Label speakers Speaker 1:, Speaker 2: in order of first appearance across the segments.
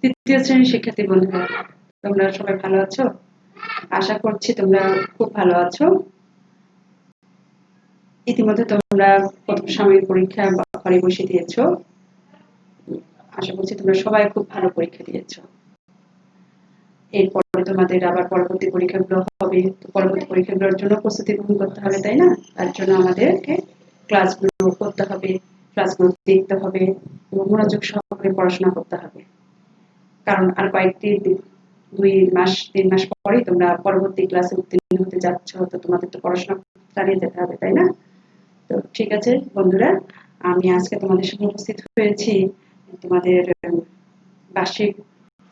Speaker 1: তৃতীয় শ্রেণীর শিক্ষার্থী বন্ধুরা, তোমরা সবাই ভালো আছো? আশা করছি তোমরা খুব ভালো আছো। ইতিমধ্যে তোমরা প্রথম সাময়িক পরীক্ষা ঘরে বসে দিয়েছো। আশা করছি তোমরা সবাই খুব ভালো পরীক্ষা দিয়েছো। এরপরে তোমাদের আবার পরবর্তী পরীক্ষাগুলো হবে। পরবর্তী পরীক্ষাগুলোর জন্য প্রস্তুতি গ্রহণ করতে হবে, তাই না? তার জন্য আমাদেরকে ক্লাসগুলো করতে হবে, ক্লাসগুলো দেখতে হবে এবং মনোযোগ সহকারে পড়াশোনা করতে হবে। কারণ আর কয়েকটি 2-3 মাস পরেই তোমরা পরবর্তী ক্লাসে উত্তীর্ণ হতে যাচ্ছ, তো তোমাদের তো পড়াশোনা চালিয়ে যেতে হবে, তাই না? তো ঠিক আছে বন্ধুরা, আমি আজকে তোমাদের সামনে উপস্থিত হয়েছি তোমাদের বার্ষিক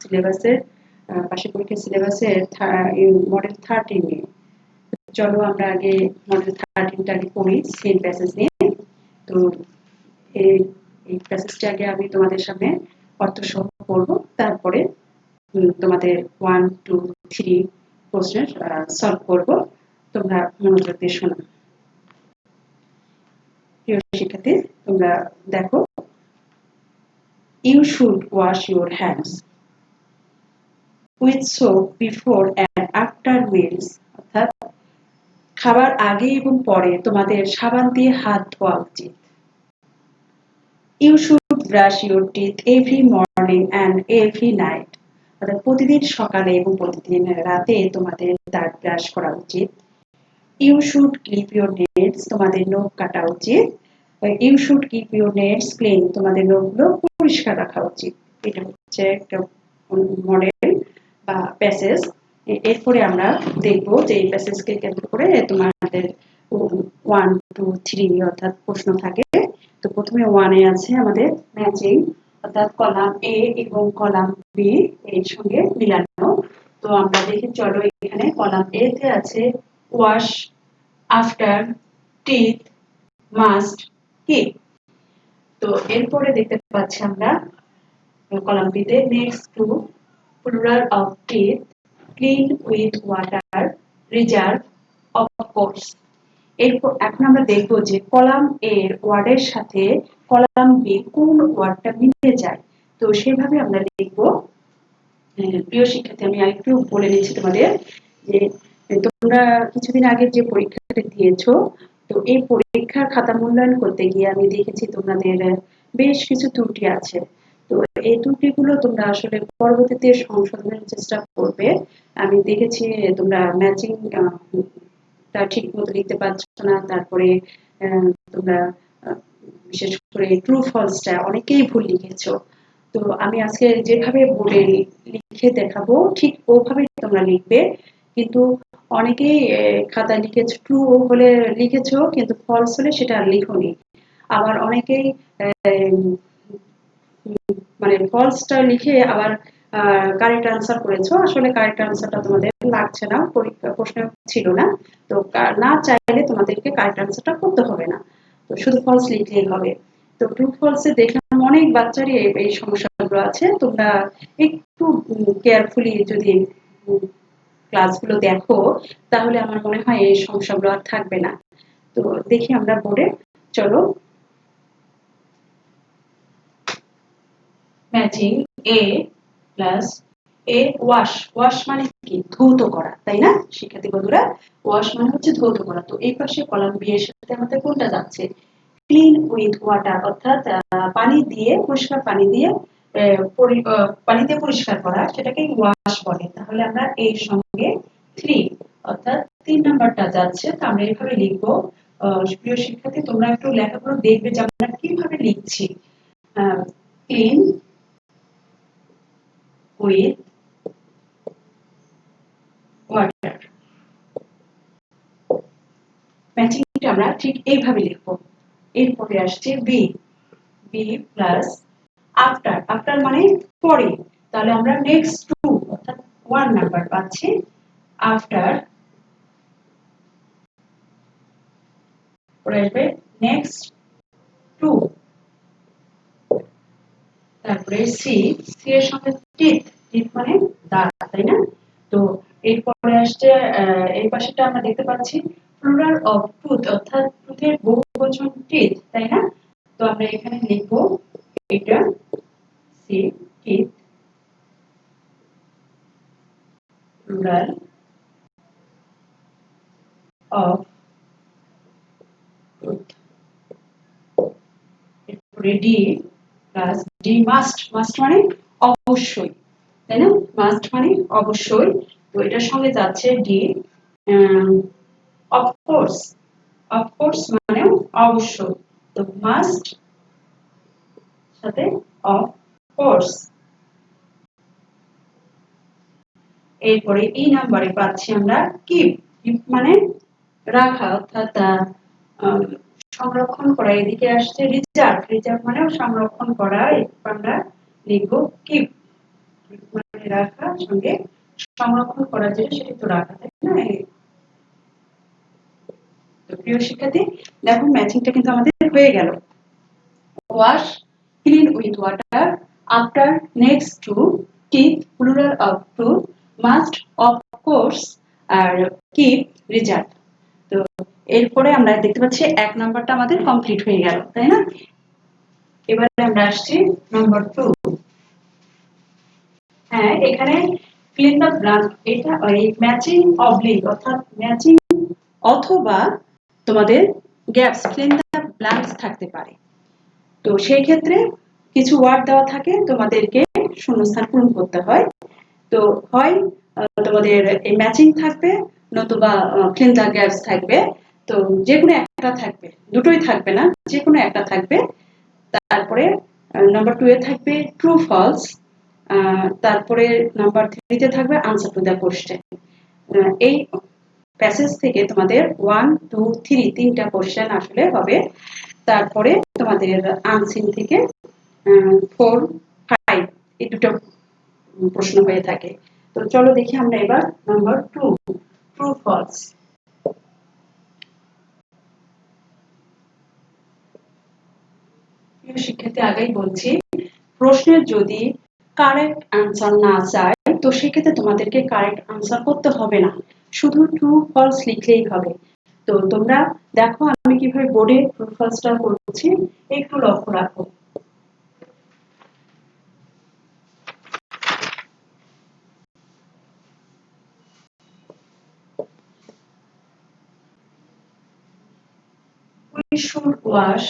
Speaker 1: সিলেবাসের বার্ষিক পরীক্ষার সিলেবাসের মডেল 13 নিয়ে। চলো আমরা আগে মডেল 13টা আগে পড়ি সেম প্যাসেজ নিয়ে। তো এই প্যাসেজটা আগে আমি তোমাদের সামনে অর্থ সহ পড়ব, তারপরে তোমাদের 1, 2, 3 প্রশ্নের সলভ করব। তোমরা মনোযোগ দিয়ে শোনো। প্রিয় শিক্ষার্থী, তোমরা দেখো, you should wash your hands with soap before and after meals, অর্থাৎ খাবার আগে এবং পরে তোমাদের সাবান দিয়ে হাত ধোয়া উচিত। You should brush your teeth every morning and every night, অর্থাৎ প্রতিদিন সকালে এবং প্রতিদিন রাতে তোমাদের দাঁত ব্রাশ করা উচিত। You should keep your nails, তোমাদের নখ কাটা উচিত। You should keep your nails clean, তোমাদের নখগুলো পরিষ্কার রাখা উচিত। এটা হচ্ছে একটা মডেল বা প্যাসেজ। এরপরে আমরা দেখবো যে এই প্যাসেজকে কেন্দ্র করে তোমাদের 1, 2, 3 অর্থাৎ প্রশ্ন থাকে। তো প্রথমে 1 এ আছে আমাদের ম্যাচিং, অর্থাৎ কলাম এ এবং কলাম বি এর সঙ্গে মিলানো। তো আমরা দেখি, চলো এখানে কলাম এ তে আছে wash, after, teeth, must, keep. তো এরপরে দেখতে পাচ্ছি আমরা কলাম বি তে next to, plural of teeth, clean with water, reserve, of course. এরপর এখন আমরা দেখবো যে কলাম এর ওয়ার্ডের সাথে কলাম বি কোন ওয়ার্ডটা মিলে যায়। তো সেভাবে আমরা লিখবো। প্রিয় শিক্ষার্থী, আমি আরেকটু বলে নিচ্ছি তোমাদের যে তোমরা কিছুদিন আগে যে পরীক্ষাটা দিয়েছো, তো এই পরীক্ষার খাতা মূল্যায়ন করতে গিয়ে আমি দেখেছি তোমাদের বেশ কিছু ত্রুটি আছে। তো এই ত্রুটিগুলো তোমরা আসলে পরবর্তীতে সংশোধনের চেষ্টা করবে। আমি দেখেছি তোমরা ম্যাচিং তা ঠিক মতো লিখতে পারছো না, তারপরে তোমরা বিশেষ করে ট্রু ফলসটা অনেকেই ভুল লিখেছো। তো আমি আজকে যেভাবে বোর্ডে লিখে দেখাবো ঠিক ওভাবেই তোমরা লিখবে। কিন্তু অনেকেই খাতায় লিখেছো ট্রু হলে লিখেছো, কিন্তু ফলস হলে সেটা আর লিখোনি। আবার অনেকেই মানে ফলসটা লিখে আবার কারেক্ট আনসার করেছো। আসলে কারেক্ট আনসারটা তোমাদের লাগছে না, পরীক্ষা প্রশ্ন ছিল না। তো না চাইলে তোমাদেরকে কারেক্ট আনসারটা করতে হবে না, তো শুধু ফলস লিখলেই হবে। তো ট্রু ফলসে দেখলাম অনেক বাচ্চারই এই সমস্যাগুলো আছে। তোমরা একটু কেয়ারফুলি যদি ক্লাসগুলো দেখো, তাহলে আমার মনে হয় এই সমস্যাগুলো আর থাকবে না। তো দেখি আমরা বোর্ডে, চলো। ম্যাচিং এ প্লাস এ ওয়াশ, ওয়াশ মানে কি? ধৌত করা, তাই না শিক্ষার্থী বন্ধুরা? ওয়াশ মানে হচ্ছে ধৌত করা। তো এই পাশে কলাম বি এর সাথে আমাদের কোনটা যাচ্ছে? ক্লিন উইথ ওয়াটার, অর্থাৎ পানি দিয়ে, পরিষ্কার পানি দিয়ে পরিষ্কার করা, সেটাকে ওয়াশ বলে। তাহলে আমরা এর সঙ্গে 3 অর্থাৎ 3 নাম্বারটা যাচ্ছে। তো আমরা এইভাবে লিখবো। প্রিয় শিক্ষার্থী, তোমরা একটু লেখাগুলো দেখবে যে আমরা কিভাবে লিখছি। ক্লিন উইথ ওয়াটার, ম্যাচিংটা আমরা ঠিক এইভাবে লিখবো। এরপরে আসছে B, B plus after, after মানে পরে। তাহলে আমরা নেক্সট টু অর্থাৎ 1 নাম্বার পাচ্ছি। আফটার, পরে আসবে নেক্সট টু, তারপরে সি, সি এর সঙ্গে টিথ, টিথ মানে দাঁত, তাই না? তো এরপরে আসছে এই পাশেটা আমরা দেখতে পাচ্ছি প্লুরাল অফ টুথ, অর্থাৎ টুথের বহুবচন টিথ, তাই না? তো আমরা এখানে লিখবো এটা teeth, plural of tooth. এরপরে ডি প্লাস ডি মাস্ট মানে অবশ্যই, তাই না? মাস্ট মানে অবশ্যই, তো এটার সঙ্গে যাচ্ছে ডি। অফকোর্স মানে অবশ্যই, তো মাস্ট সাথে অফ কোর্স। এরপরে ই নাম্বারে পাচ্ছি আমরা কিপ মানে রাখা, অর্থাৎ সংরক্ষণ করা। এদিকে আসছে রিজার্ভ মানেও সংরক্ষণ করা, আমরা লিখবো কিপ মানে রাখা, সঙ্গে সংরক্ষণ করা যেটা সেটা তো রাখা, তাই না? তো প্রিয় শিক্ষার্থী, দেখো ম্যাচিংটা কিন্তু আমাদের হয়ে গেল। Wash clean with water after next to teeth, plural of tooth, must of course, আর কিপ রিজার্ভ। তো এরপরে আমরা দেখতে পাচ্ছি 1 নাম্বারটা আমাদের কমপ্লিট হয়ে গেল, তাই না? এবারে আমরা আসছি নাম্বার 2। হ্যাঁ, এখানে ফিল দ্য ব্ল্যাঙ্ক, এটা এই ম্যাচিং অবলিক, অর্থাৎ ম্যাচিং অথবা তোমাদের গ্যাপস, ফিল দ্য ব্ল্যাঙ্কস থাকতে পারে। তো সেই ক্ষেত্রে কিছু ওয়ার্ড দেওয়া থাকে, তোমাদেরকে শূন্যস্থান পূরণ করতে হয়। তো হয় তোমাদের এই ম্যাচিং থাকবে, নতুবা ফিল দ্য গ্যাপস থাকবে। তো যে কোনো একটা থাকবে, দুটোই থাকবে না, যে কোনো একটা থাকবে। তারপরে নাম্বার 2 এ থাকবে ট্রু ফলস, তারপরে নাম্বার 3 তে থাকবে আনসার টু দ্য কোশ্চেন। এই প্যাসেজ থেকে তোমাদের 1, 2, 3 তিনটা কোশ্চেন আসলে হবে। তারপরে তোমাদের আনসিন থেকে 4, 5 এই দুটো প্রশ্ন হয়ে থাকে। তো চলো দেখি আমরা এবার নাম্বার 2, ট্রু ফলস। শিক্ষার্থী, আগেই বলছি, প্রশ্নের যদি কারেক্ট আনসার না চায়, তো সেক্ষেত্রে তোমাদেরকে কারেক্ট আনসার করতে হবে না, শুধু ট্রু ফলস লিখলেই হবে। তো তোমরা দেখো আমি কিভাবে বোর্ডে ট্রু ফলসটা করছি, একটু লক্ষ্য রাখো। We should wash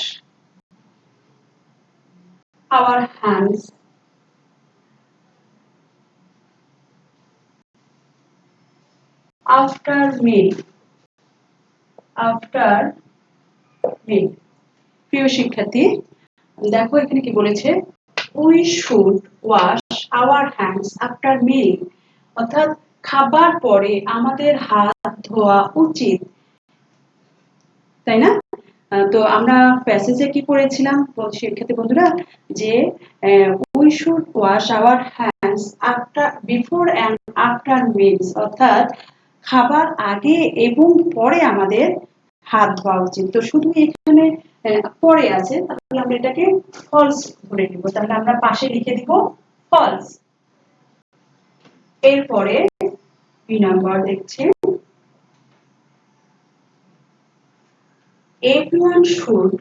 Speaker 1: our hands after meal. প্রিয় শিক্ষার্থী, দেখো এখানে কি বলেছে, we should wash our hands after meal, অর্থাৎ খাবার পরে আমাদের হাত ধোয়া উচিত, তাই না? তো আমরা প্যাসেজে কি পড়েছিলাম শিক্ষার্থী বন্ধুরা, যে we should wash our hands after, before and after meals, অর্থাৎ খাবার আগে এবং পরে আমাদের হাত ধোয়া উচিত। তো শুধু এখানে পরে আছে, তাহলে আমরা এটাকে ফলস ধরে নিব, তাহলে আমরা পাশে লিখে দিব ফলস। এরপরে বি নাম্বার দেখছে, everyone should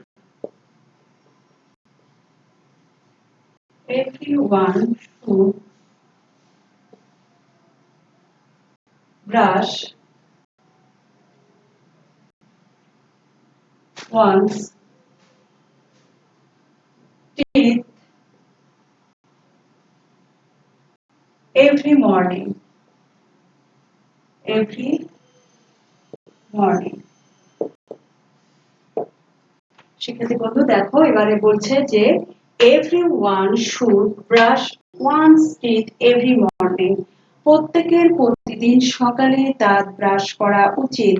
Speaker 1: brush one's teeth every morning. শিক্ষার্থী বন্ধু দেখো, এবারে বলছে যে everyone should brush one's teeth every morning, প্রত্যেকের প্রতিদিন সকালে দাঁত ব্রাশ করা উচিত।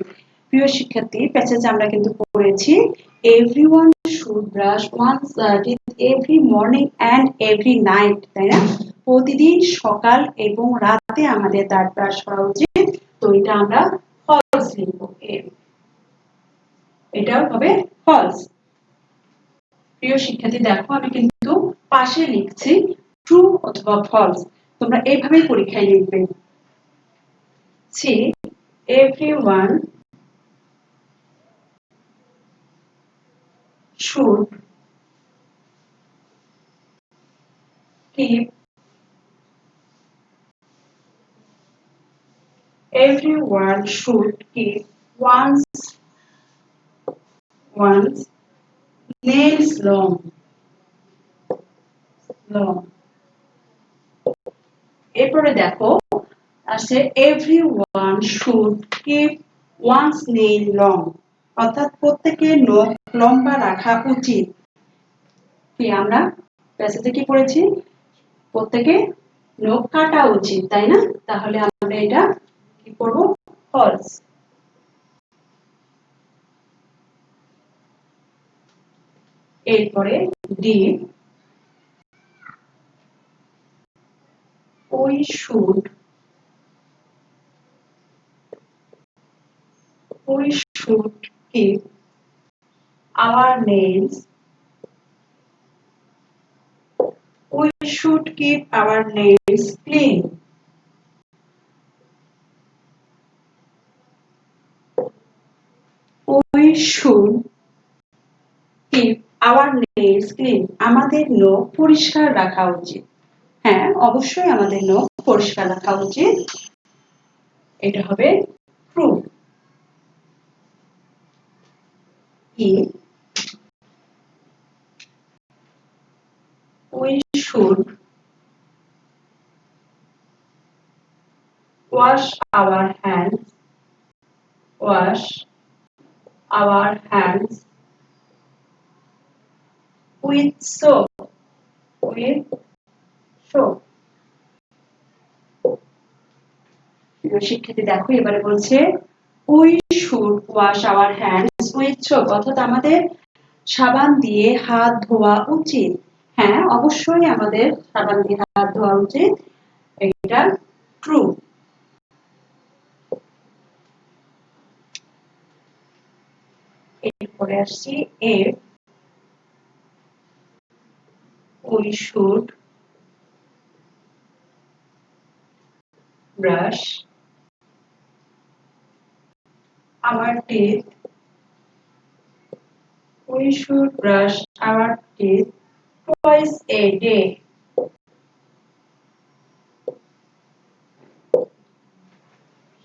Speaker 1: প্রিয় শিক্ষার্থী, প্যাসেজ আমরা কিন্তু পড়েছি everyone should brush one's teeth every morning and every night, তাই না? প্রতিদিন সকাল এবং রাতে আমাদের দাঁত ব্রাশ করা উচিত। তো এটা আমরা ফলস লিখব, এটাও হবে ফলস। প্রিয় শিক্ষার্থী দেখো, আমি কিন্তু পাশে লিখছি ট্রু অথবা ফলস, তোমরা এইভাবেই পরীক্ষায় লিখবে। C everyone should keep everyone should keep one's nails long. এরপরে দেখো আসে everyone should keep one's nail long, অর্থাৎ প্রত্যেকের নখ লম্বা রাখা উচিত। কি আমরা প্যাসেজে কি পড়েছি? প্রত্যেকে নখ কাটা উচিত, তাই না? তাহলে আমরা এটা কি করব? ফলস। এরপরে D, we should keep our nails clean. We should keep our nails clean. আমাদের নখ পরিষ্কার রাখা উচিত। হ্যাঁ, অবশ্যই আমাদের নখ পরিষ্কার রাখা উচিত। এটা হবে true. we should wash our hands with soap. শিক্ষার্থী দেখো এবারে বলছে we should wash our hands with soap, অর্থাৎ আমাদের সাবান দিয়ে হাত ধোয়া উচিত। হ্যাঁ, অবশ্যই আমাদের সাবান দিয়ে হাত ধোয়া উচিত। এটা ট্রু। এরপরে আসছি F, we should brush our teeth. We should brush our teeth twice a day.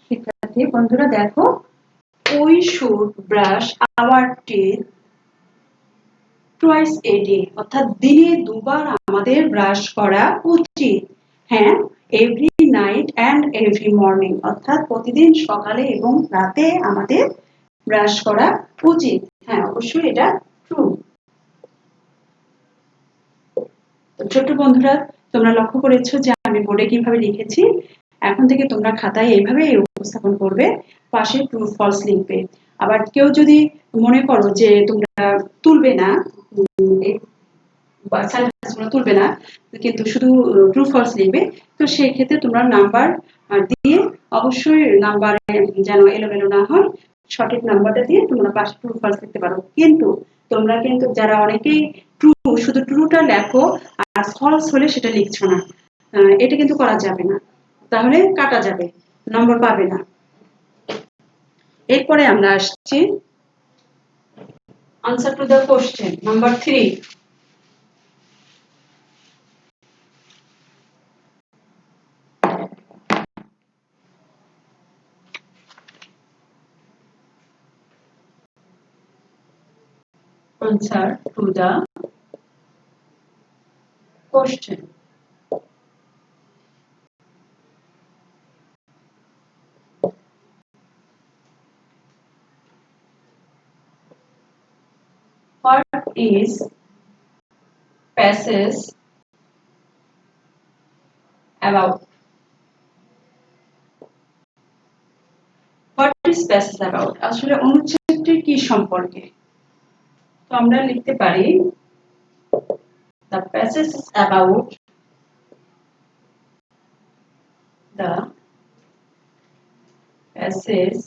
Speaker 1: শিক্ষার্থী বন্ধুরা দেখো, we should brush our teeth twice a day, অর্থাৎ দিনে দুবার আমাদের ব্রাশ করা উচিত। হ্যাঁ, every night and every morning, অর্থাৎ প্রতিদিন সকালে এবং রাতে আমাদের ব্রাশ করা উচিত। হ্যাঁ, অবশ্যই এটা ট্রু। তো ছোট বন্ধুরা, তোমরা লক্ষ্য করেছো যে আমি বোর্ডে কিভাবে লিখেছি। এখন থেকে তোমরা খাতায় এইভাবে উপস্থাপন করবে, পাশে ট্রু ফলস লিখবে। আবার কেউ যদি মনে করো যে তোমরা তুলবে না, তুলবে না, কিন্তু শুধু ট্রু ফলস লিখবে, তো সেই ক্ষেত্রে তোমরা নাম্বার দিয়ে অবশ্যই নাম্বারে যেন এলোমেলো না হয়, সঠিক নাম্বারটা দিয়ে তোমরা পাশে ট্রু ফলস লিখতে পারো। কিন্তু তোমরা কিন্তু যারা অনেকেই ট্রু, শুধু ট্রুটা লেখো আর ফলস হলে সেটা লিখছো না, এটা কিন্তু করা যাবে না, তাহলে কাটা যাবে, নম্বর পাবে না। এরপরে আমরা আসছি answer to the question number 3। Answer to the question. What is passage about? What is passage about? আসলে অনুচ্ছেদটি কি সম্পর্কে? তো আমরা লিখতে পারি the passage is about the passage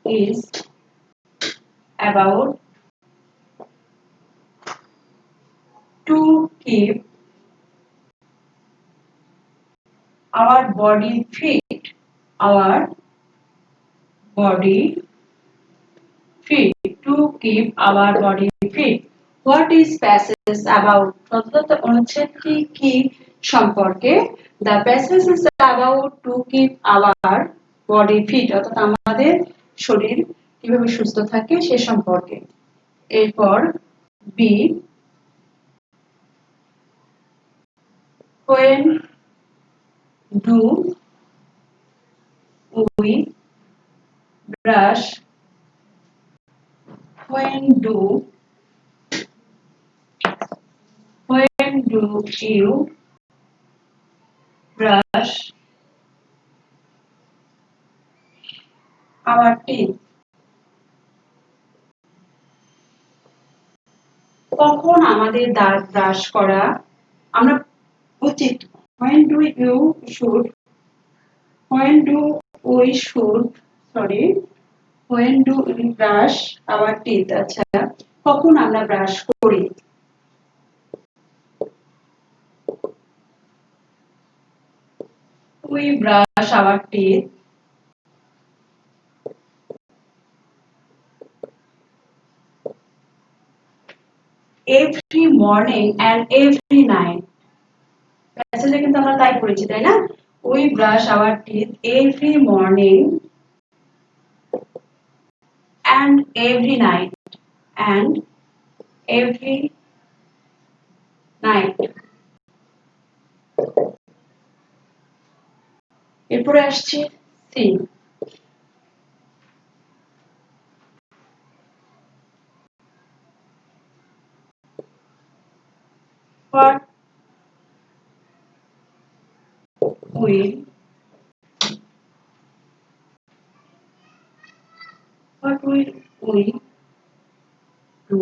Speaker 1: is about to keep our body fit. Our body fit. To keep our body fit. What is passage about? অর্থাৎ অনুচ্ছেদটি কি সম্পর্কে? The passage is about to keep our body fit, অর্থাৎ আমাদের শরীর কিভাবে সুস্থ থাকে সে সম্পর্কে। এরপর B, when do we brush? When do you brush our teeth? কখন আমাদের দাঁত ব্রাশ করা আমরা উচিত? When do we should when do we brush our teeth? আচ্ছা, কখন আমরা ব্রাশ করি? We brush our teeth every morning and every night. প্যাসেজে কিন্তু আমরা তাই পড়েছি, তাই না? We brush our teeth every morning and every night and every night. এরপরে আসছে C, what will we do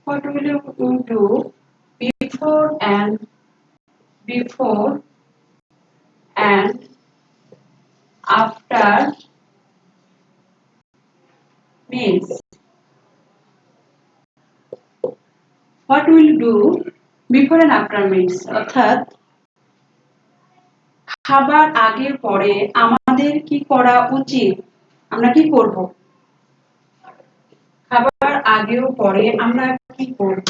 Speaker 1: what will you do before and after meals? What will you do before and after meals? অর্থাৎ খাবার আগে পরে আমাদের কি করা উচিত? আমরা কি করব? খাবার আগেও পরে আমরা কি করব?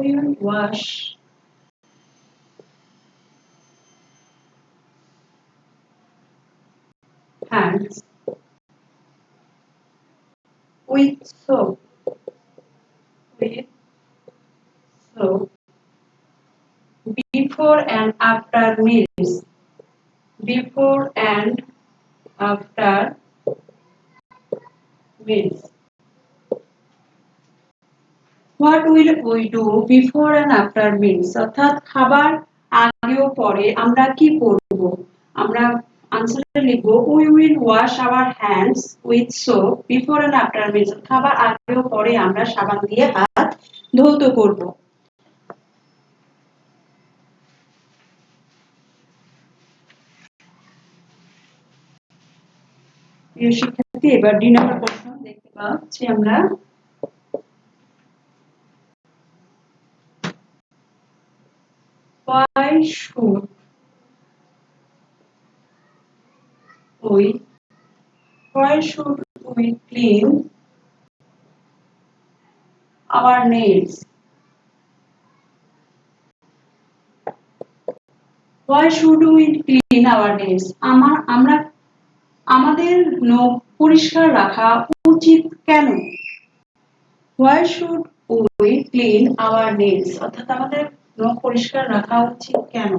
Speaker 1: We will wash hands with soap before and after meals. Before and after meals. What will we do before and after meals? অর্থাৎ খাবার আগে ও পরে আমরা কি করব? আমরা আনসারে লিখব we will wash our hands with soap before and after meals. খাবার আগে ও পরে আমরা সাবান দিয়ে হাত ধৌত করব। প্রিয় শিক্ষার্থী, এবার ডি নাম্বার প্রশ্ন দেখতে পাচ্ছি আমরা। Why should we clean our nails? Why should we clean our nails? আমরা আমাদের নখ পরিষ্কার রাখা উচিত কেন? Why should we clean our nails? অর্থাৎ আমাদের নখ পরিষ্কার রাখা উচিত কেন?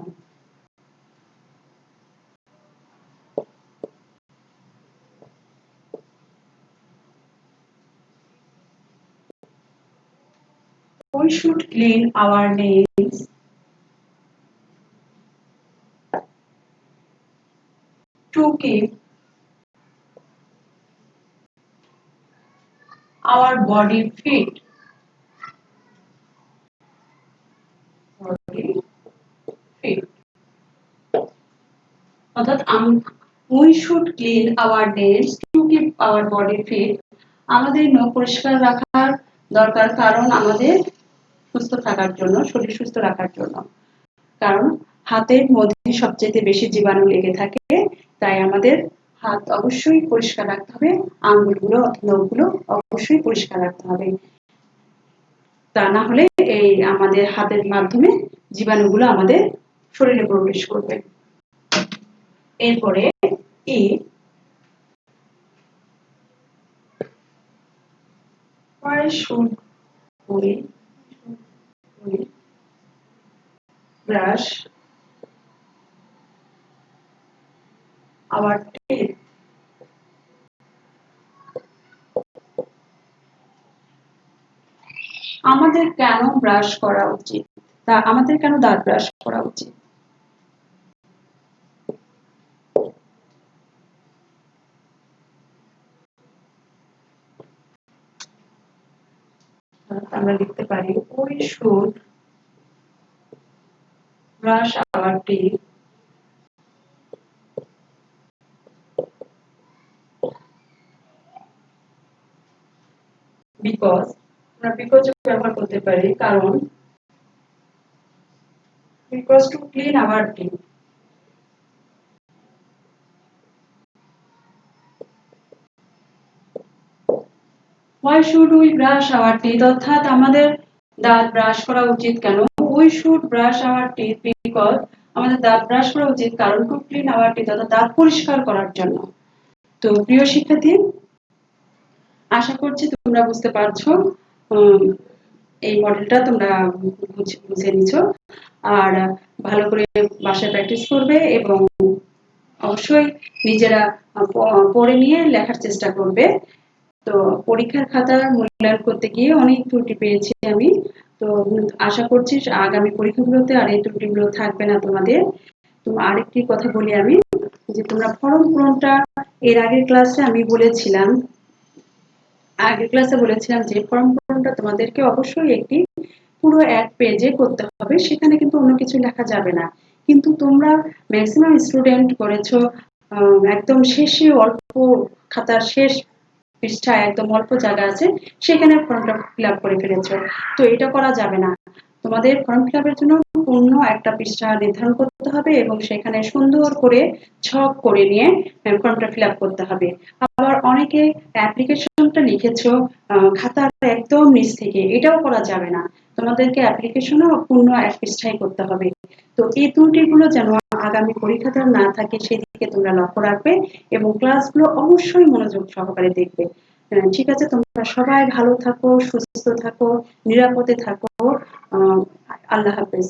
Speaker 1: We should clean our nails to keep our body fit. অর্থাৎ we should clean our nails to keep our body fit. আমাদের নখ পরিষ্কার রাখার দরকার, কারণ আমাদের সুস্থ থাকার জন্য, শরীর সুস্থ রাখার জন্য। কারণ হাতের মধ্যে সবচেয়ে বেশি জীবাণু লেগে থাকে, তাই আমাদের হাত অবশ্যই পরিষ্কার রাখতে হবে, আঙ্গুলগুলো, নখগুলো অবশ্যই পরিষ্কার রাখতে হবে। তা না হলে এই আমাদের হাতের মাধ্যমে জীবাণুগুলো আমাদের শরীরে প্রবেশ করবে। এরপরে ই, why should we brush our teeth? আমাদের কেন ব্রাশ করা উচিত? তা আমাদের কেন দাঁত ব্রাশ করা উচিত? আমরা লিখতে পারি we should brush our teeth because, আমরা because ব্যবহার করতে পারি কারণ, because to clean our teeth. Why should we brush our teeth? অর্থাৎ আমাদের দাঁত ব্রাশ করা উচিত কেন? We should brush our teeth because আমাদের দাঁত ব্রাশ করা উচিত কারণ to clean our teeth, অর্থাৎ দাঁত পরিষ্কার করার জন্য। তো প্রিয় শিক্ষার্থী, আশা করছি তোমরা বুঝতে পারছো। এই মডেলটা তোমরা বুঝে নিছো, আর ভালো করে বাসায় প্র্যাকটিস করবে এবং অবশ্যই নিজেরা পড়ে নিয়ে লেখার চেষ্টা করবে। তো পরীক্ষার খাতা মূল্যায়ন করতে গিয়ে অনেক ত্রুটি পেয়েছি আমি। তো আশা করছি আগামী পরীক্ষাগুলোতে আর এই ত্রুটিগুলো থাকবে না তোমাদের। তো আরেকটি কথা বলি আমি, যে তোমরা ফর্ম পূরণটা এর আগের ক্লাসে আমি বলেছিলাম, যে ফর্ম পূরণটা তোমাদেরকে অবশ্যই একটি পুরো এক পেজে করতে হবে, সেখানে কিন্তু অন্য কিছু লেখা যাবে না। কিন্তু তোমরা ম্যাক্সিমাম স্টুডেন্ট করেছো একদম শেষে, অল্প খাতার শেষ পৃষ্ঠায় একদম অল্প জায়গা আছে, সেখানে ফর্মটা ফিল আপ করে ফেলেছো। তো এটা করা যাবে না। তোমাদের ফর্ম ফিল আপের জন্য পূর্ণ একটা পৃষ্ঠা নির্ধারণ করতে হবে এবং সেখানে সুন্দর করে ছক করে নিয়ে ফর্মটা ফিল আপ করতে হবে। আবার অনেকে অ্যাপ্লিকেশনটা লিখেছো খাতার একদম নিচ থেকে, এটাও করা যাবে না। তোমাদেরকে অ্যাপ্লিকেশনও পূর্ণ এক পৃষ্ঠায় করতে হবে। তো এই ত্রুটিগুলো যেন আগামী পরীক্ষাতে না থাকে সেদিকে তোমরা লক্ষ্য রাখবে এবং ক্লাসগুলো অবশ্যই মনোযোগ সহকারে দেখবে। ঠিক আছে, তোমরা সবাই ভালো থাকো, সুস্থ থাকো, নিরাপদে থাকো। আল্লাহ হাফেজ।